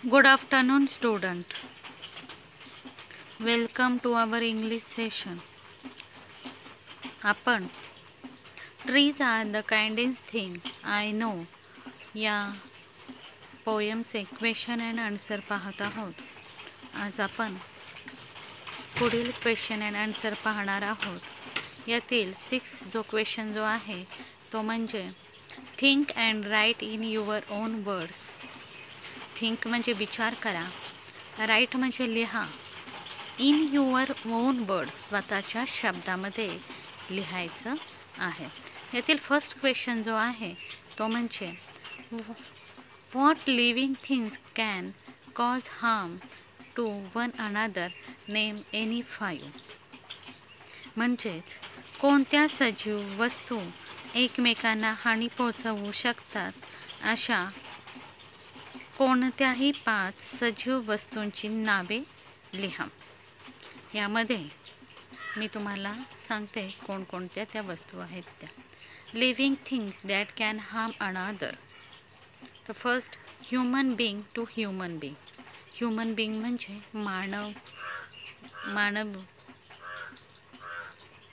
Good afternoon, student. Welcome to our English session. आपण Trees are the kindest thing I know या पोयमचे question and answer पाहत आहोत. आज आपण पुढील क्वेश्चन अँड आन्सर पाहणार आहोत. यातील 6 जो क्वेश्चन जो आहे तो म्हणजे think and write in your own words. Think म्हणजे विचार करा, राईट म्हणजे लिहा, इन युअर ओन वर्ड्स स्वतःच्या शब्दामध्ये लिहायचं आहे. यातील फर्स्ट क्वेश्चन जो आहे तो म्हणजे what living things can cause harm to one another, name any 5. म्हणजेच कोणत्या सजीव वस्तू एकमेकांना हानी पोहोचवू शकतात अशा कोणत्याही 5 सजीव वस्तूंची नावे लिहा. यामध्ये मी तुम्हाला सांगते कोणकोणत्या त्या वस्तू आहेत त्या. Living things that can harm another. तर first, human being to human being. Human being म्हणजे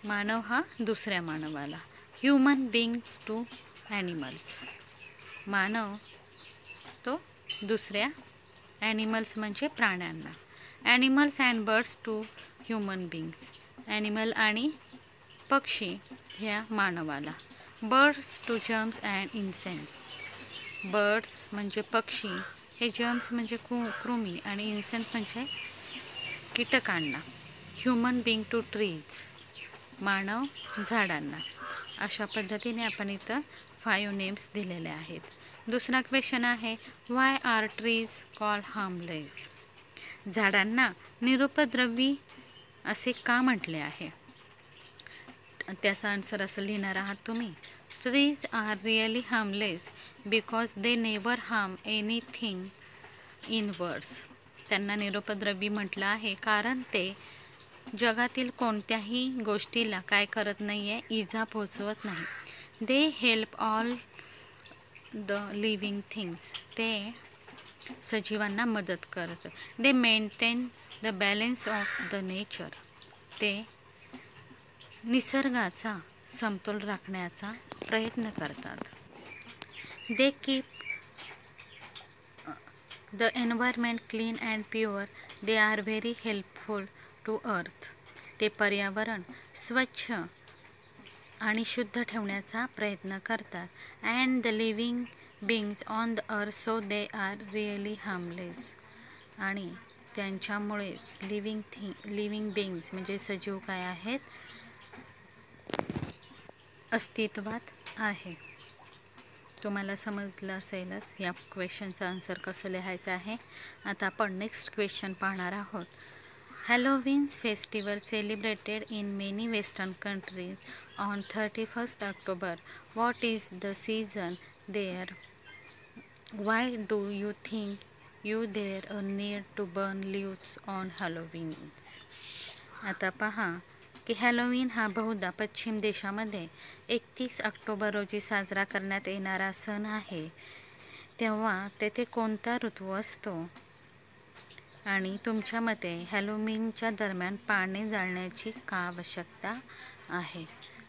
मानव हा दुसऱ्या मानवाला. Human beings to animals. मानव तो दुसऱ्या ॲनिमल्स म्हणजे प्राण्यांना. Animals and birds to human beings. Animal आणि पक्षी ह्या मानवाला. Birds to germs and insect. Birds म्हणजे पक्षी, हे जर्म्स म्हणजे कृमी आणि इन्सेक्ट म्हणजे कीटकांना. Human being to trees. मानव झाडांना. अशा पद्धतीने आपण इथं 5 नेम्स दिलेले आहेत. दुसरा क्वेश्चन आहे why are trees call harmless. झाडांना निरुपद्रवी असे का म्हटले आहे. त्याचा आन्सर असं लिहिणार आहात तुम्ही. Trees are really harmless because they never harm anything in words. त्यांना निरुपद्रवी म्हटलं आहे कारण ते जगातील कोणत्याही गोष्टीला काय करत नाही आहे, इजा पोचवत नाही. They help all the living things. ते सजीवांना मदत करतात. They maintain the balance of the nature. ते निसर्गाचा समतोल राखण्याचा प्रयत्न करतात. They keep the environment clean and pure. They are very helpful to earth. ते पर्यावरण स्वच्छ आणि शुद्ध ठेवण्याचा प्रयत्न करतात. And the living beings on the earth so they are really harmless. आणि त्यांच्यामुळेच लिव्हिंग बिंग्स म्हणजे सजीव काय आहेत, अस्तित्वात आहे. तुम्हाला समजलं असेलच या क्वेश्चनचा आन्सर कसं लिहायचं आहे. आता आपण नेक्स्ट क्वेश्चन पाहणार आहोत. Halloween's festival celebrated in many western countries on 31st October. What is the season there? Why do you think there a need to burn leaves on Halloween? आता पहा की हॅलोवीन हा बहुधा पश्चिम देशामध्ये 31 ऑक्टोबर रोजी साजरा करण्यात येणारा सण आहे. तेव्हा तेथे कोणता ऋतू असतो आणि तुमच्या मते हॅलोवीनच्या दरम्यान पाने जाळण्याची का आवश्यकता आहे.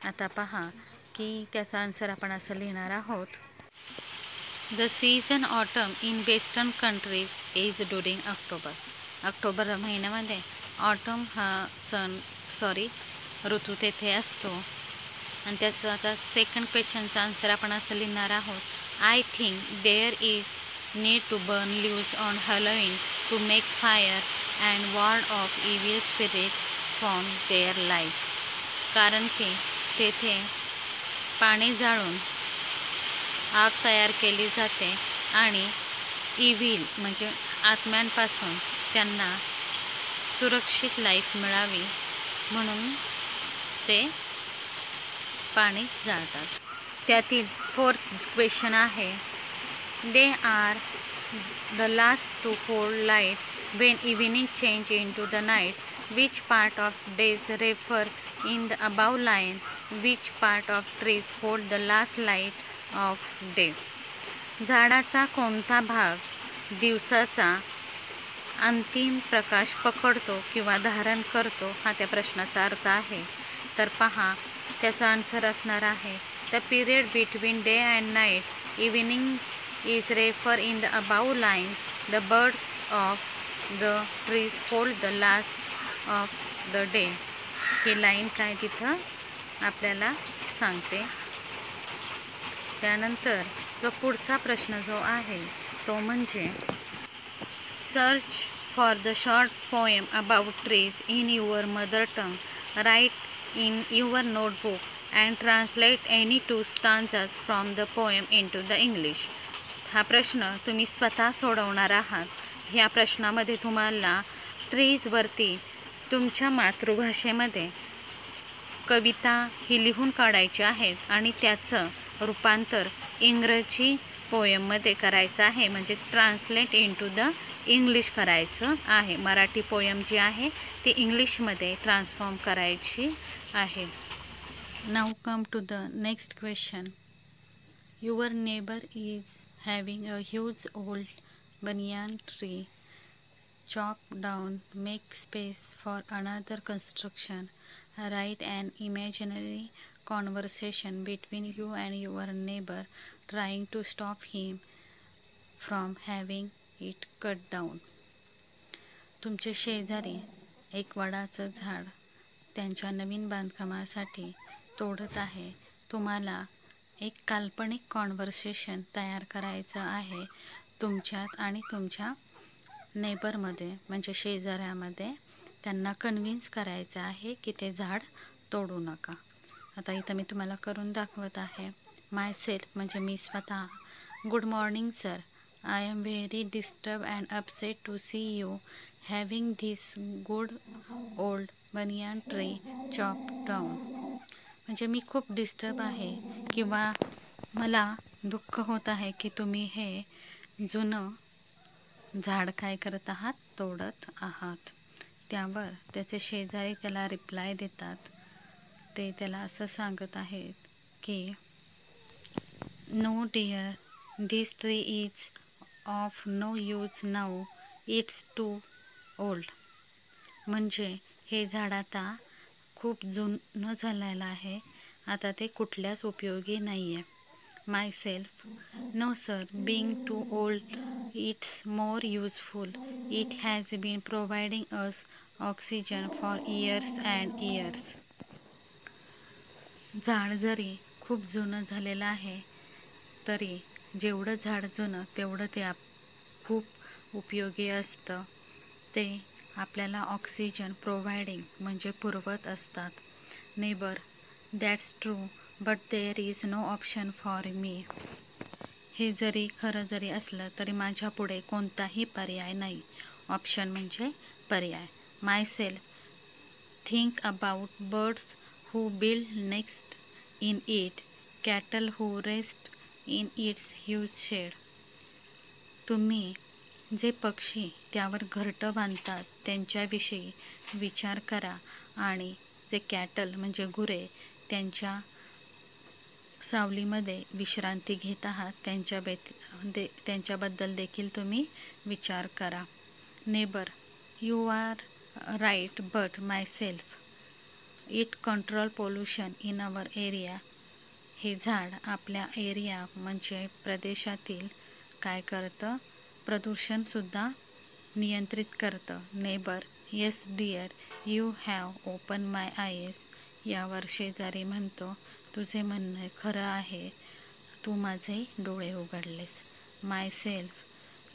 आता पहा की त्याचा आन्सर आपण असं लिहिणार आहोत. The season autumn in western countries is during October. October महिन्यामध्ये ऑटम हा ऋतू तेथे असतो. आणि त्याचं आता सेकंड क्वेश्चनचा आन्सर आपण असं लिहिणार आहोत. I think there is need to burn leaves on Halloween to make fire and ward off evil spirit from their life. कारण की तेथे पाने जाळून आग तयार केली जाते आणि इव्हिल म्हणजे आत्म्यांपासून त्यांना सुरक्षित लाईफ मिळावी म्हणून ते पाणी जाळतात. त्यातील फोर्थ क्वेश्चन आहे they are the last to hold light when evening change in to the night. Which part of days refer in the above line. Which part of trees hold the last light of day. झाडाचा कोणता भाग दिवसाचा अंतिम प्रकाश पकडतो किंवा धारण करतो, हा त्या प्रश्नाचा अर्थ आहे. तर पहा त्याचा आन्सर असणार आहे the period between day and night evening is refer in the above line the birds of the trees hold the last of the day. He line काय तिथं आपल्याला सांगते. त्यानंतर जो पुढचा प्रश्न जो आहे तो म्हणजे search for the short poem about trees in your mother tongue. Write in your notebook and translate any 2 stanzas from the poem into the English. हा प्रश्न तुम्ही स्वतः सोडवणार आहात. ह्या प्रश्नामध्ये तुम्हाला ट्रीजवरती तुमच्या मातृभाषेमध्ये कविता ही लिहून काढायची आहेत आणि त्याचं रूपांतर इंग्रजी पोयममध्ये करायचं आहे, म्हणजे ट्रान्सलेट इंटू द इंग्लिश करायचं आहे. मराठी पोयम जी आहे ती इंग्लिशमध्ये ट्रान्सफॉर्म करायची आहे. Now come to the next question. Your neighbour is having a huge old banyan tree. Chop down, make space for another construction. Write an imaginary conversation between you and your neighbor trying to stop him from having it cut down. तुमचे शेजारी एक वडाचं झाड त्यांच्या नवीन बांधकामासाठी तोडत आहे. तुम्हाला एक काल्पनिक कॉन्व्हर्सेशन तयार करायचं आहे तुमच्यात आणि तुमच्या नेबरमध्ये, म्हणजे शेजाऱ्यामध्ये. त्यांना कन्व्हिन्स करायचं आहे की ते झाड तोडू नका. आता इथं मी तुम्हाला करून दाखवत आहे. माय सेल्फ म्हणजे मी स्वतः. Good morning sir. I am very disturb and upset to see you having this good old banyan tree chop down. म्हणजे मी खूप डिस्टर्ब आहे किंवा मला दुःख होत आहे की तुम्ही हे जुनं झाड काय करत आहात, तोडत आहात. त्यावर त्याचे शेजारी त्याला रिप्लाय देतात. ते त्याला असं सांगत आहेत की no dear, this tree is of no use now, it's too old. म्हणजे हे झाड आता खूप जुनं झालेलं आहे, आता ते कुठल्याच उपयोगी नाही आहे. Myself. No sir, being too old it's more useful. It has been providing us oxygen for years and years. झाड जरी खूप जुनं झालेलं आहे तरी जेवढं झाड जुनं तेवढं ते खूप उपयोगी असतं. ते आपल्याला ऑक्सिजन प्रोव्हाइडिंग म्हणजे पुरवत असतात. Neighbour. That's true but there is no option for me. हे जरी खरं जरी असलं तरी माझ्या पुढे कोणताही पर्याय नाही. ऑप्शन म्हणजे पर्याय. Myself. Think about birds who build next in it, cattle who rest in its huge shade. तुम्ही जे पक्षी त्यावर घरटं बांधतात त्यांच्याविषयी विचार करा आणि जे कॅटल म्हणजे गुरे त्यांच्या सावलीमध्ये विश्रांती घेत आहात त्यांच्याबद्दल देखील तुम्ही विचार करा. Neighbour. You are right but myself. It control pollution in our area. हे झाड आपल्या एरिया म्हणजे प्रदेशातील काय करतं, प्रदूषणसुद्धा नियंत्रित करतं. Neighbour. Yes dear, you have open my eyes. यावर शेजारी म्हणतो तुझे म्हणणं खरं आहे, तू माझे डोळे उघडलेस. Myself.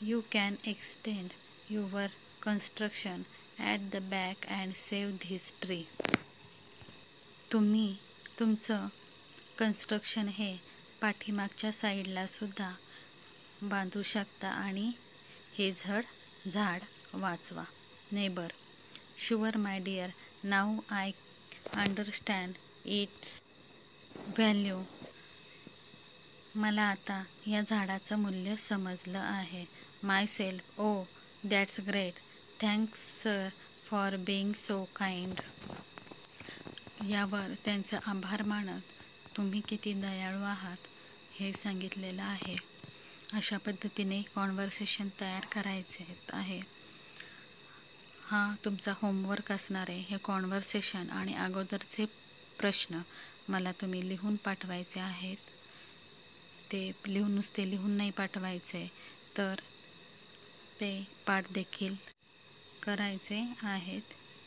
You can extend your construction at the back and save this tree. तुम्ही तुमचं कन्स्ट्रक्शन हे पाठीमागच्या साईडला सुद्धा बांधू शकता आणि हे झाड वाचवा. Neighbour. Sure my dear, now I understand its value. मला आता या झाडाचं मूल्य समजलं आहे. Myself. Oh that's great. Thanks sir for being so kind. यावर त्यांचा आभार मानत तुम्ही किती दयाळू आहात हे सांगितलेलं आहे. अशा पद्धतीने कॉन्व्हर्सेशन तयार करायचे आहे. हा तुमचा होमवर्क असणार आहे. हे कॉन्व्हर्सेशन आणि अगोदरचे प्रश्न मला तुम्ही लिहून पाठवायचे आहेत. ते नुसते लिहून नाही पाठवायचे, तर ते पाठ देखील करायचे आहेत.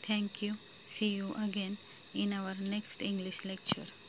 Thank you. See you again in our next English lecture.